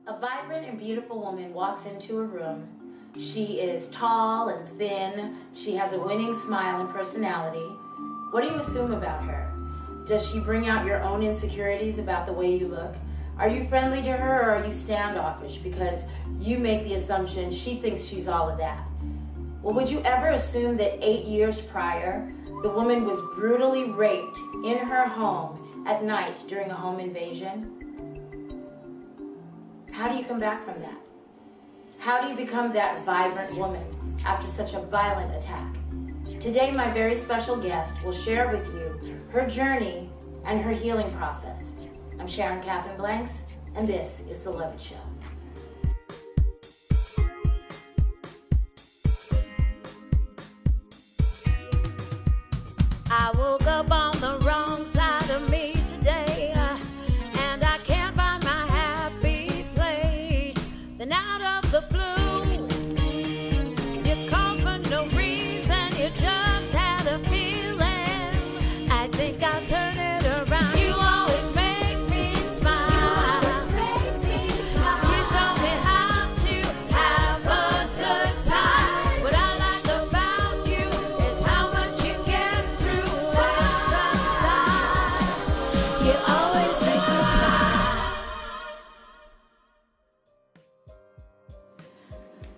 A vibrant and beautiful woman walks into a room. She is tall and thin. She has a winning smile and personality. What do you assume about her? Does she bring out your own insecurities about the way you look? Are you friendly to her, or are you standoffish because you make the assumption she thinks she's all of that? Well, would you ever assume that 8 years prior, the woman was brutally raped in her home at night during a home invasion? How do you come back from that? How do you become that vibrant woman after such a violent attack? Today, my very special guest will share with you her journey and her healing process. I'm Sharon Catherine Blanks, and this is The Love It Show. I woke up on the wrong side of me today, and I can't find my happy place. Then out of the blue, you called for no reason, you just had a feeling. I think I'll turn it around. You always make me smile. You show me how to have a good time. What I like about you is how much you get through with style. You always make me smile.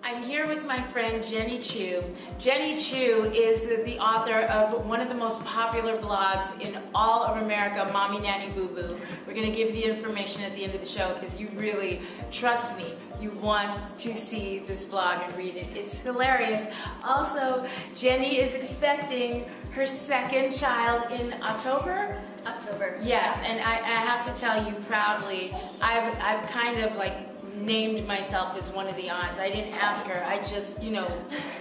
I'm here with my friend Jenni Chiu. Jenni Chiu is the author of one of the most popular blogs in all of America, Mommy Nanny Boo Boo. We're going to give you the information at the end of the show because you really, trust me, you want to see this blog and read it. It's hilarious. Also, Jenni is expecting her second child in October? October. Yes, and I have to tell you proudly, I've kind of like named myself as one of the aunts. I didn't ask her. I just,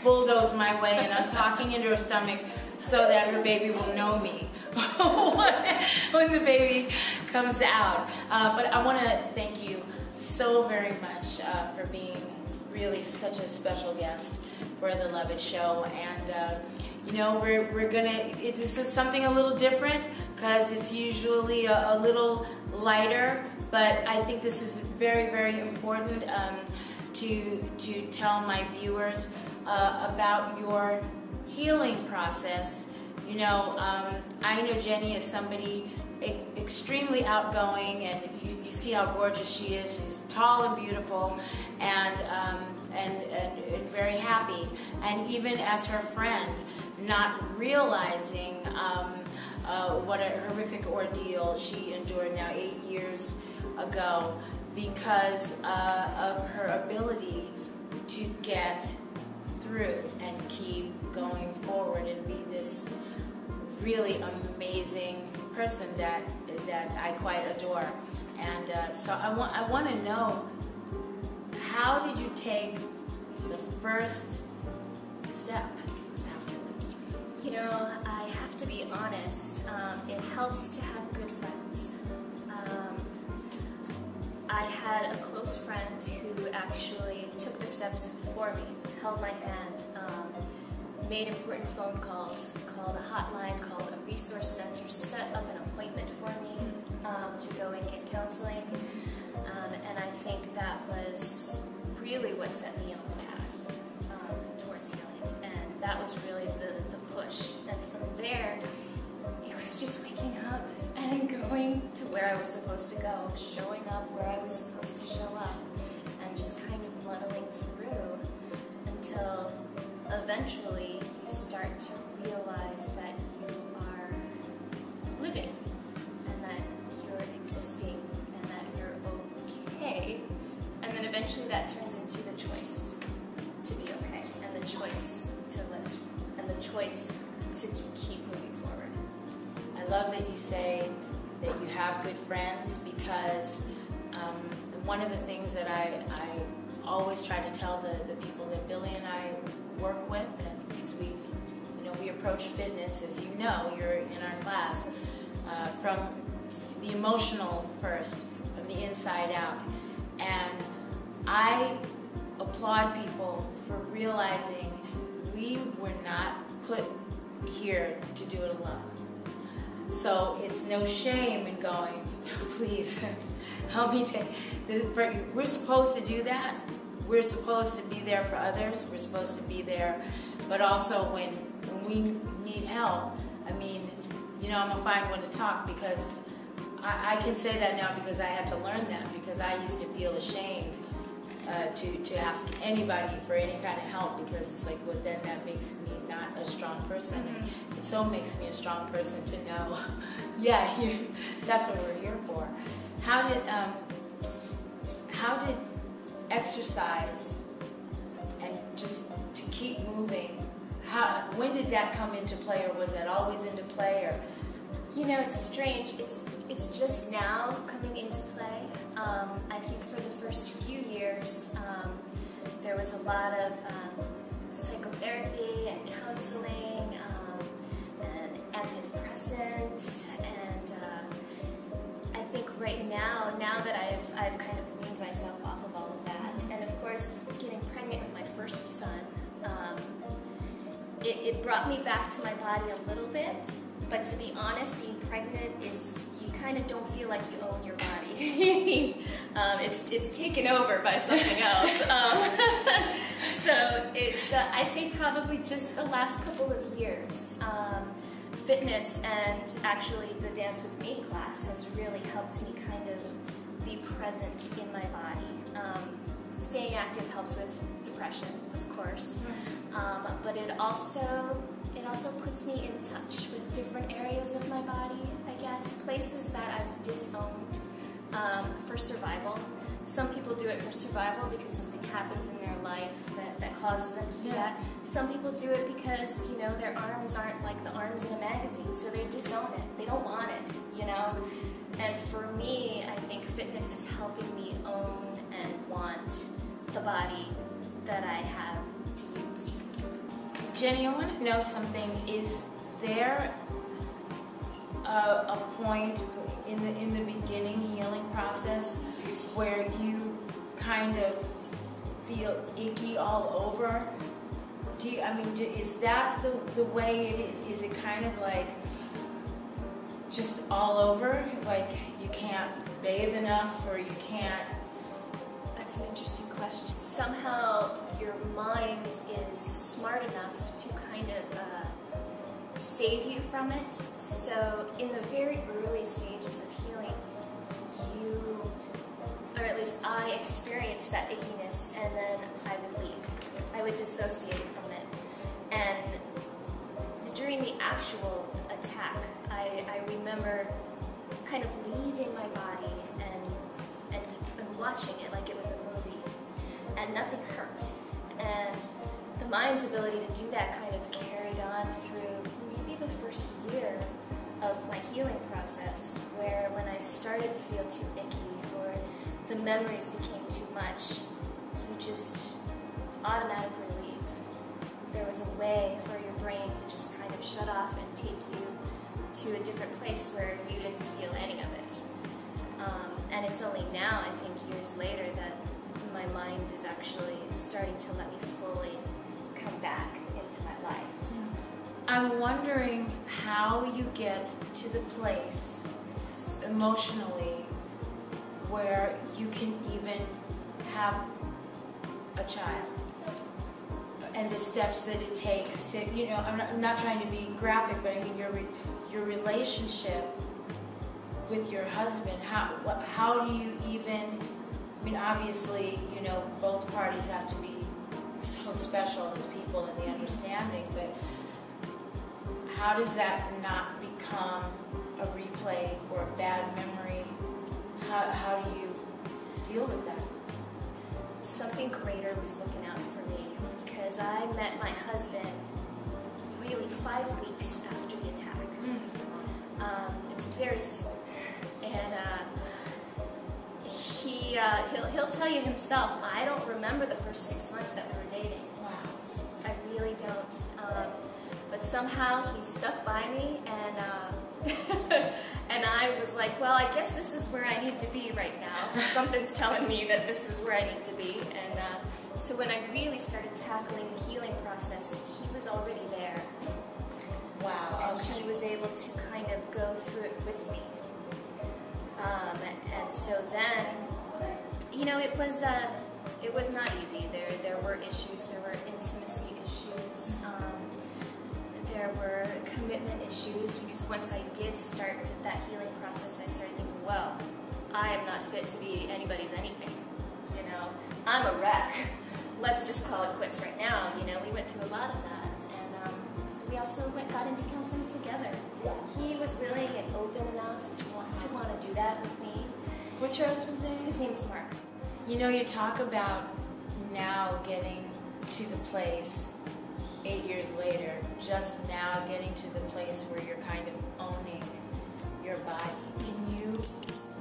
bulldozed my way, and I'm talking into her stomach so that her baby will know me when the baby comes out. But I want to thank you so very much for being really such a special guest for the Love It Show. And we're gonna, it's something a little different because it's usually a little lighter, but I think this is very, very important to tell my viewers about your healing process. I know Jenni is somebody extremely outgoing, and you see how gorgeous she is. She's tall and beautiful, and very happy. And even as her friend, not realizing what a horrific ordeal she endured now 8 years ago because of her ability to get through and keep going forward and be this really amazing person that I quite adore. And so I want to know, how did you take the first step afterwards? I have to be honest, it helps to have good friends. I had a close friend who actually took the steps for me, held my hand, made important phone calls, called a hotline, called a resource center, set up an appointment for me to go and get counseling. And I think that was really what set me on the path towards healing. And that was really the push. And from there, it was just waking up and going to where I was supposed to go, showing up where I was supposed to show up, and just kind of muddling through until eventually you start to realize that you are living, and that you're existing, and that you're okay, and then eventually that turns into the choice to be okay, and the choice to live, and the choice to keep moving forward. I love that you say that you have good friends, because one of the things that I always try to tell the people that Billy and I work with, and because we approach fitness, as you know, you're in our class, from the emotional first, from the inside out. And I applaud people for realizing we were not put here to do it alone. So it's no shame in going, please, help me take this break. We're supposed to do that. We're supposed to be there for others. We're supposed to be there, but also when we need help. I mean, you know, I'm gonna find one to talk, because I can say that now because I had to learn that, because I used to feel ashamed to ask anybody for any kind of help, because it's like, well, then that makes me not a strong person. And it so makes me a strong person to know, yeah, that's what we're here for. How did exercise and just to keep moving, when did that come into play, or was that always into play? Or you know, it's strange. It's just now coming into play. I think for the first few years, there was a lot of psychotherapy and counseling and antidepressants, and I think right now that I've kind of weaned myself off of all of that, and of course, getting pregnant with my first son, it brought me back to my body a little bit. But to be honest, being pregnant is, you kind of don't feel like you own your body. It's taken over by something else. So I think probably just the last couple of years, fitness and actually the Dance With Me class has really helped me kind of be present in my body. Staying active helps with depression, of course, but it also puts me in touch with different areas of my body, I guess, places that I've disowned for survival. Some people do it for survival because something happens in their life that causes them to do that. Some people do it because, you know, their arms aren't like the arms in a magazine, so they disown it. They don't want it, you know? And for me, I think fitness is helping me own and want the body that I have to use. Jenni, I want to know something. Is there a point in the beginning healing process where you kind of feel icky all over? Is that the way it is? Is it kind of like just all over? Like you can't bathe enough, or you can't? That's an interesting question. Somehow your mind is smart enough to kind of save you from it. So in the very early stages of healing, or at least I experienced that ickiness, and then I would leave. I would dissociate from it. And during the actual attack, I remember kind of leaving my body and watching it like it was a movie, and nothing hurt. And the mind's ability to do that kind of carried on through maybe the first year of my healing process, where when I started to feel too icky or the memories became too much, you just automatically leave. There was a way for your brain to just kind of shut off and take you to a different place where you didn't feel any of it. And it's only now, I think years later, that my mind is actually starting to let me fully come back into my life. I'm wondering how you get to the place emotionally where you can even have a child, and the steps that it takes to, you know, I'm not trying to be graphic, but I mean your relationship with your husband. How do you even, I mean, obviously, you know, both parties have to be so special as people in the understanding, but how does that not become a replay or a bad memory? How do you deal with that? Something greater was looking out for me, because I met my husband really 5 weeks after the attack. It was very soon. And he'll tell you himself, I don't remember the first 6 months that we were dating. Wow. I really don't. But somehow he stuck by me, and and I was like, well, I guess this is where I need to be right now. Something's telling me that this is where I need to be. And so when I really started tackling the healing process, he was already there. Wow. And he was able to kind of go through it with me. And so then You know, it was not easy. There were issues. There were intimacy issues. There were commitment issues, because once I did start that healing process, I started thinking, well, I am not fit to be anybody's anything. You know, I'm a wreck. Let's just call it quits right now. You know, we went through a lot of that, and we also got into counseling together. He was willing and open enough to want to do that with me. What's your husband's name? His name's Mark. You know, you talk about now getting to the place 8 years later, just now getting to the place where you're kind of owning your body. Can you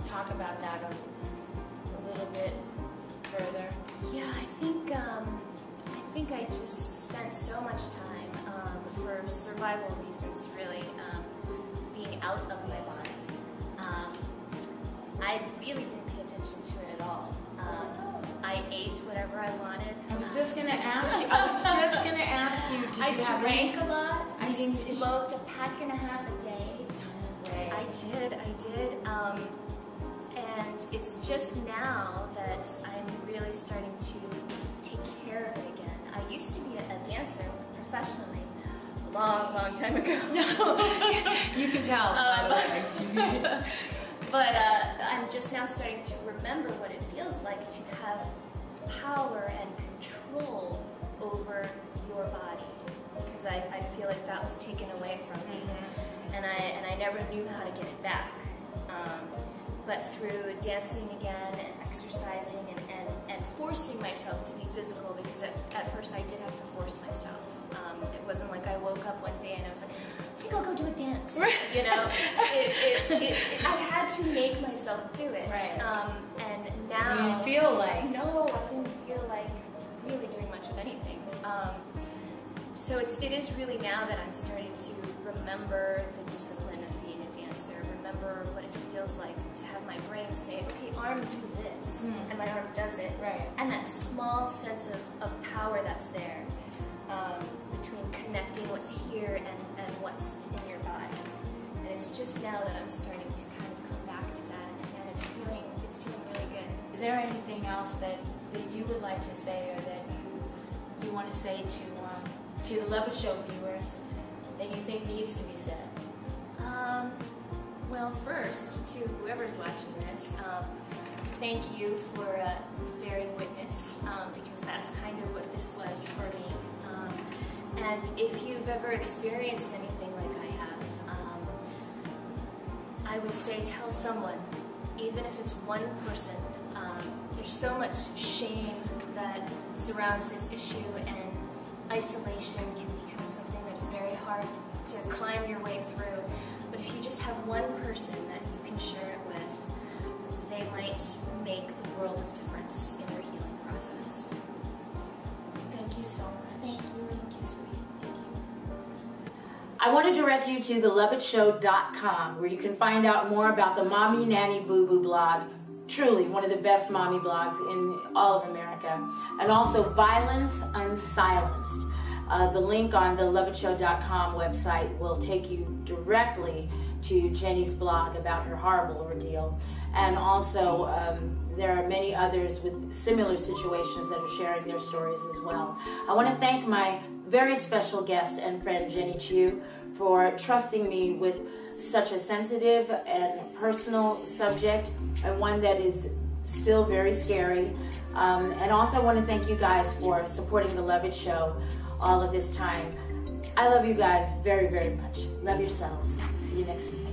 talk about that a little bit further? Yeah, I think I just spent so much time for survival reasons, really, being out of my body. I really didn't pay attention to it at all. I ate whatever I wanted. I was just gonna ask you. Did I you have drank any? a lot. I Eating- smoked a pack and a half a day. Right. I did. And it's just now that I'm really starting to take care of it again. I used to be a dancer professionally a long, long time ago. You can tell, by the way. But I'm just now starting to remember what it feels like to have power and control over your body, because I feel like that was taken away from me, and I never knew how to get it back. But through dancing again and exercising and forcing myself to be physical, because at first I did have to force myself. It wasn't like I woke up one day and I was like, I think I'll go do a dance. You know, I had to make myself do it. Right. And now You didn't feel like? No, I didn't feel like really doing much of anything. So it is really now that I'm starting to remember the discipline of being a dancer, remember what it feels like to have my brain say, okay, arm, do this, and my arm does it. Right. And that small sense of power that's there, between connecting what's here and what's in your body. And it's just now that I'm starting to kind of come back to that, and it's feeling really good. Is there anything else that you would like to say, or that you want to say to the Love It Show viewers that you think needs to be said? Well, first, to whoever's watching this, thank you for bearing witness, because that's kind of what this was for me. And if you've ever experienced anything like I have, I would say tell someone, even if it's one person. There's so much shame that surrounds this issue, and isolation can become something that's very hard to climb your way through. But if you just have one person that you can share it with, they might make the world of difference in your healing process. Thank you so much. Thank you. Thank you, sweetie. Thank you. I want to direct you to theloveitshow.com, where you can find out more about the Mommy Nanny Boo Boo blog. Truly one of the best mommy blogs in all of America. And also Violence Unsilenced. The link on the loveitshow.com website will take you directly to Jenni's blog about her horrible ordeal. And also there are many others with similar situations that are sharing their stories as well. I want to thank my very special guest and friend Jenni Chiu for trusting me with such a sensitive and personal subject, and one that is still very scary. And also I want to thank you guys for supporting the Love It Show all of this time. I love you guys very, very much. Love yourselves. See you next week.